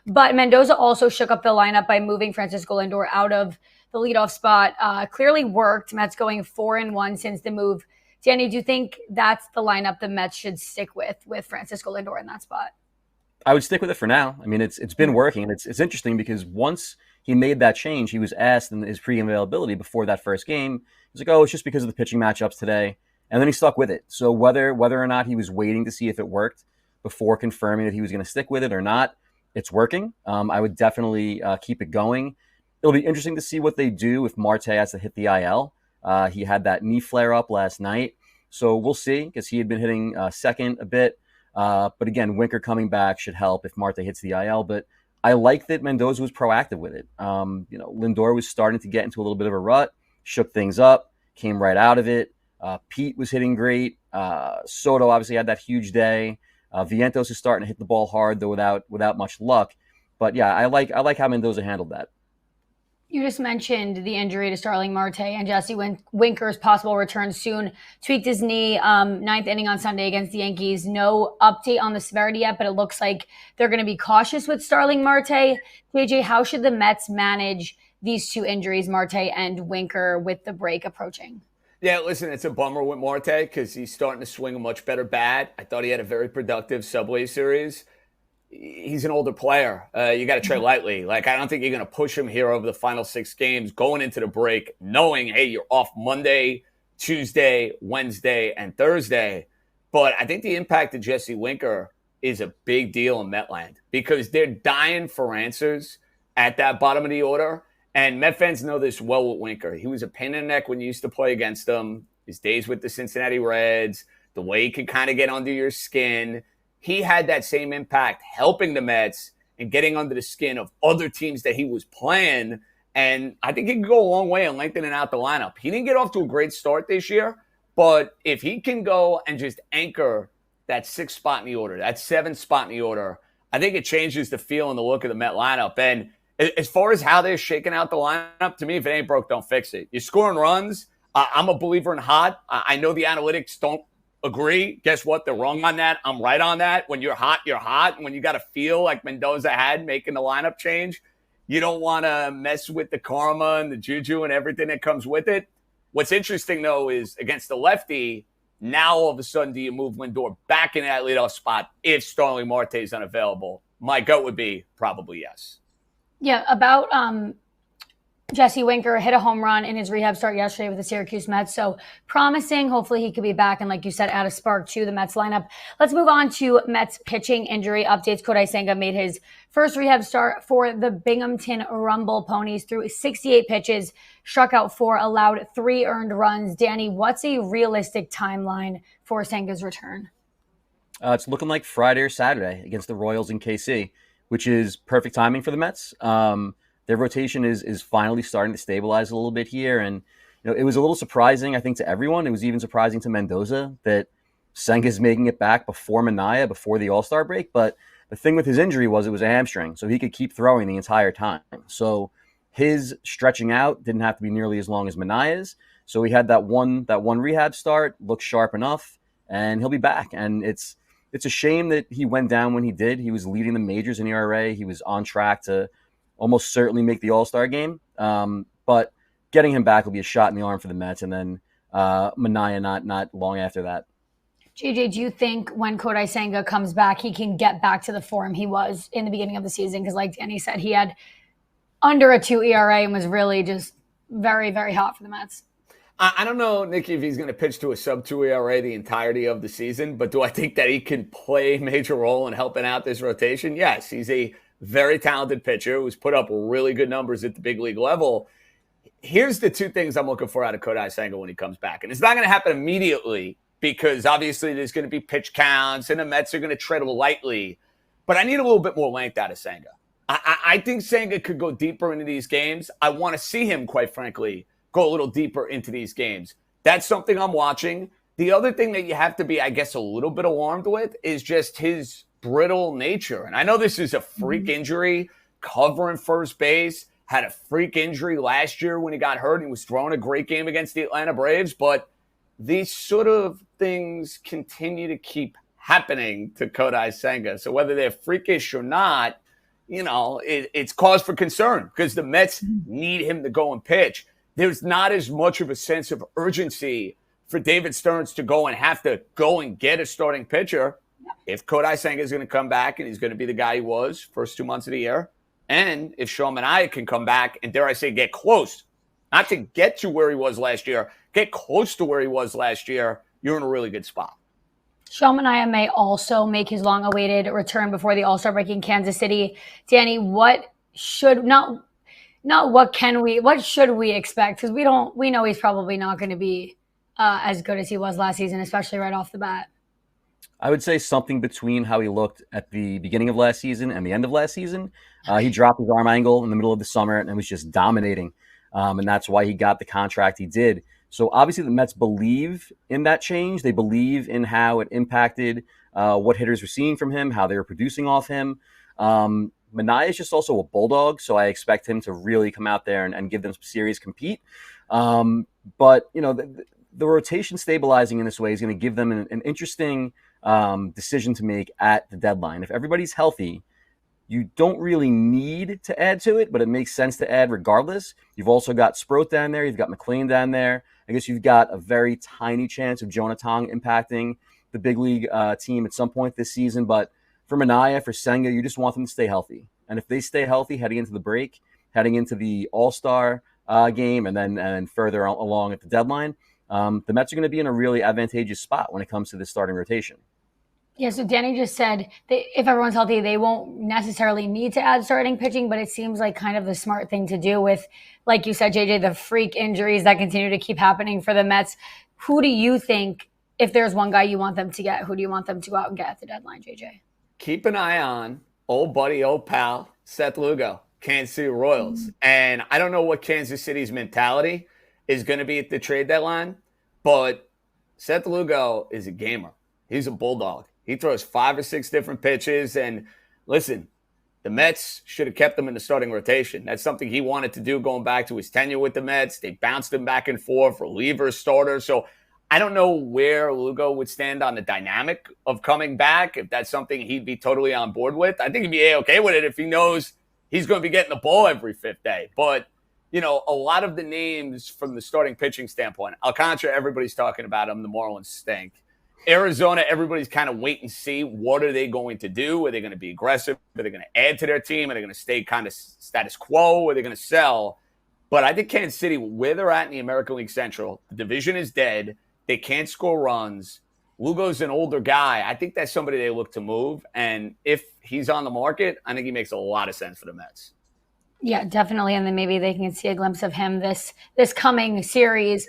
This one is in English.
But Mendoza also shook up the lineup by moving Francisco Lindor out of the leadoff spot. Clearly worked. Mets going 4-1 since the move. Danny, do you think that's the lineup the Mets should stick with Francisco Lindor in that spot? I would stick with it for now. I mean, it's been working, and it's interesting because once he made that change, he was asked in his pre-game availability before that first game. He's like, "Oh, it's just because of the pitching matchups today," and then he stuck with it. So whether or not he was waiting to see if it worked before confirming that he was going to stick with it or not, it's working. I would definitely keep it going. It'll be interesting to see what they do if Marte has to hit the IL. He had that knee flare up last night, so we'll see because he had been hitting second a bit. But again, Winker coming back should help if Marte hits the IL. But I like that Mendoza was proactive with it. Lindor was starting to get into a little bit of a rut, shook things up, came right out of it. Pete was hitting great. Soto obviously had that huge day. Vientos is starting to hit the ball hard, though without much luck. But yeah, I like how Mendoza handled that. You just mentioned the injury to Starling Marte and Jesse Winker's possible return soon. Tweaked his knee, ninth inning on Sunday against the Yankees. No update on the severity yet, but it looks like they're going to be cautious with Starling Marte. JJ, how should the Mets manage these two injuries, Marte and Winker, with the break approaching? Yeah, listen, it's a bummer with Marte because he's starting to swing a much better bat. I thought he had a very productive Subway Series. He's an older player. You got to tread lightly. Like, I don't think you're going to push him here over the final 6 games going into the break, knowing, hey, you're off Monday, Tuesday, Wednesday, and Thursday. But I think the impact of Jesse Winker is a big deal in Metland because they're dying for answers at that bottom of the order. And Met fans know this well with Winker. He was a pain in the neck when you used to play against him. His days with the Cincinnati Reds, the way he could kind of get under your skin. He had that same impact helping the Mets and getting under the skin of other teams that he was playing. And I think he can go a long way in lengthening out the lineup. He didn't get off to a great start this year, but if he can go and just anchor that 6th spot in the order, that 7th spot in the order, I think it changes the feel and the look of the Met lineup. And as far as how they're shaking out the lineup, to me, if it ain't broke, don't fix it. You're scoring runs. I'm a believer in hot. I know the analytics don't agree. Guess what? They're wrong on that. I'm right on that. When you're hot, you're hot. And when you got to feel like Mendoza had making the lineup change, you don't want to mess with the karma and the juju and everything that comes with it. What's interesting, though, is against the lefty, now all of a sudden do you move Lindor back in that leadoff spot if Starling Marte is unavailable? My gut would be probably yes. Yeah, about Jesse Winker hit a home run in his rehab start yesterday with the Syracuse Mets. So promising. Hopefully he could be back. And like you said, add a spark to the Mets lineup. Let's move on to Mets pitching injury updates. Kodai Sanga made his first rehab start for the Binghamton Rumble Ponies through 68 pitches, struck out 4, allowed 3 earned runs. Danny, what's a realistic timeline for Sanga's return? It's looking like Friday or Saturday against the Royals in KC, which is perfect timing for the Mets. Their rotation is finally starting to stabilize a little bit here. And it was a little surprising, I think, to everyone. It was even surprising to Mendoza that Senga's making it back before Minaya, before the All-Star break. But the thing with his injury was it was a hamstring, so he could keep throwing the entire time. So his stretching out didn't have to be nearly as long as Minaya's. So he had that one rehab start, looked sharp enough, and he'll be back. And it's a shame that he went down when he did. He was leading the majors in ERA. He was on track to almost certainly make the All-Star game. But getting him back will be a shot in the arm for the Mets. And then Minaya not long after that. JJ, do you think when Kodai Sanga comes back, he can get back to the form he was in the beginning of the season? Because like Danny said, he had under a 2 ERA and was really just very, very hot for the Mets. I don't know, Niki, if he's going to pitch to a sub-2 ERA the entirety of the season, but do I think that he can play a major role in helping out this rotation? Yes, he's a very talented pitcher who's put up really good numbers at the big league level. Here's the 2 things I'm looking for out of Kodai Sanga when he comes back. And it's not going to happen immediately because obviously there's going to be pitch counts and the Mets are going to tread lightly. But I need a little bit more length out of Sanga. I think Sanga could go deeper into these games. I want to see him, quite frankly, go a little deeper into these games. That's something I'm watching. The other thing that you have to be, I guess, a little bit alarmed with is just his brittle nature. And I know this is a freak injury, covering first base, had a freak injury last year when he got hurt and he was throwing a great game against the Atlanta Braves. But these sort of things continue to keep happening to Kodai Sanga. So whether they're freakish or not, it's cause for concern because the Mets need him to go and pitch. There's not as much of a sense of urgency for David Stearns to go and have to go and get a starting pitcher if Kodai Senga is going to come back and he's going to be the guy he was first 2 months of the year. And if Sean Manaea can come back and, dare I say, get close, not to get to where he was last year, get close to where he was last year, you're in a really good spot. Sean Manaea may also make his long-awaited return before the All-Star break in Kansas City. Danny, what should we expect? Because we know he's probably not going to be as good as he was last season, especially right off the bat. I would say something between how he looked at the beginning of last season and the end of last season. He dropped his arm angle in the middle of the summer and was just dominating. And that's why he got the contract he did. So obviously the Mets believe in that change. They believe in how it impacted what hitters were seeing from him, how they were producing off him. Manaea is just also a bulldog, so I expect him to really come out there and give them some serious compete. But, the rotation stabilizing in this way is going to give them an interesting decision to make at the deadline. If everybody's healthy, you don't really need to add to it, but it makes sense to add regardless. You've also got Sproat down there. You've got McLean down there. I guess you've got a very tiny chance of Jonah Tong impacting the big league team at some point this season. But for Manaea, for Senga, you just want them to stay healthy. And if they stay healthy heading into the break, heading into the All-Star game, and then further along at the deadline, the Mets are going to be in a really advantageous spot when it comes to this starting rotation. Yeah, so Danny just said if everyone's healthy, they won't necessarily need to add starting pitching, but it seems like kind of the smart thing to do with, like you said, JJ, the freak injuries that continue to keep happening for the Mets. Who do you think, if there's one guy you want them to get, who do you want them to go out and get at the deadline, JJ? Keep an eye on old buddy, old pal, Seth Lugo, Kansas City Royals. Mm-hmm. And I don't know what Kansas City's mentality is going to be at the trade deadline, but Seth Lugo is a gamer. He's a bulldog. He throws 5 or 6 different pitches. And listen, the Mets should have kept him in the starting rotation. That's something he wanted to do going back to his tenure with the Mets. They bounced him back and forth, reliever, starter. So I don't know where Lugo would stand on the dynamic of coming back, if that's something he'd be totally on board with. I think he'd be A-okay with it if he knows he's going to be getting the ball every 5th day. But, a lot of the names from the starting pitching standpoint, Alcantara, everybody's talking about him. The Marlins stink. Arizona, everybody's kind of wait and see. What are they going to do? Are they going to be aggressive? Are they going to add to their team? Are they going to stay kind of status quo? Are they going to sell? But I think Kansas City, where they're at in the American League Central, the division is dead. They can't score runs. Lugo's an older guy. I think that's somebody they look to move. And if he's on the market, I think he makes a lot of sense for the Mets. Yeah, definitely. And then maybe they can see a glimpse of him this coming series.